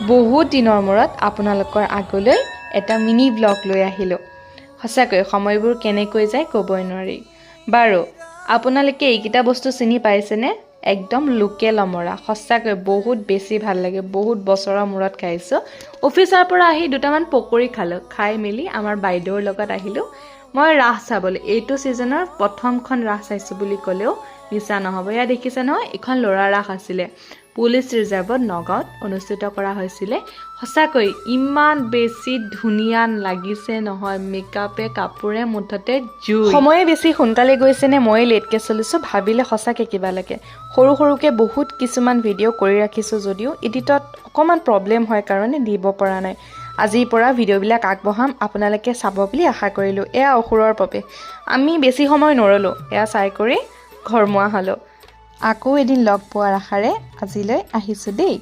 বহুত দিনৰ মূৰত আপোনালোকৰ আগলৈ এটা মিনি ব্লগ লৈ আহিলোঁ। সঁচাকৈ সময়বোৰ কেনেকৈ যায় ক'বই নোৱাৰি। বাৰু আপোনালোকে এইকেইটা বস্তু চিনি পাইছেনে? একদম লোকেল অমৰা। সঁচাকৈ বহুত বেছি ভাল লাগে, বহুত বছৰৰ মূৰত খাইছোঁ। অফিচৰ পৰা আহি দুটামান পকৰি খালোঁ, খাই মেলি আমাৰ বাইদেউৰ লগত আহিলোঁ মই ৰাস চাবলৈ। এইটো ছিজনৰ প্ৰথমখন ৰাস চাইছোঁ বুলি ক'লেও মিছা নহ'ব। এয়া দেখিছে নহয়, এইখন ল'ৰা ৰাস আছিলে, পুলিচ ৰিজাৰ্ভত নগাঁৱত অনুষ্ঠিত কৰা হৈছিলে। সঁচাকৈ ইমান বেছি ধুনীয়া লাগিছে নহয়, মেকআপে কাপোৰে মুঠতে জুই। সময়ে বেছি সোনকালে গৈছে নে ময়ে লেটকৈ চলিছোঁ ভাবিলে সঁচাকৈ কিবা লাগে। সৰু সৰুকৈ বহুত কিছুমান ভিডিঅ' কৰি ৰাখিছোঁ যদিও এডিটত অকণমান প্ৰব্লেম হয় কাৰণে দিব পৰা নাই। আজিৰ পৰা ভিডিঅ'বিলাক আগবঢ়াম, আপোনালোকে চাব বুলি আশা কৰিলোঁ। এয়া অসুৰৰ বাবে আমি বেছি সময় নৰলোঁ, এয়া চাই কৰি ঘৰমুৱা হ'লোঁ। আকৌ এদিন লগ পোৱাৰ আশাৰে আজিলৈ আহিছোঁ দেই।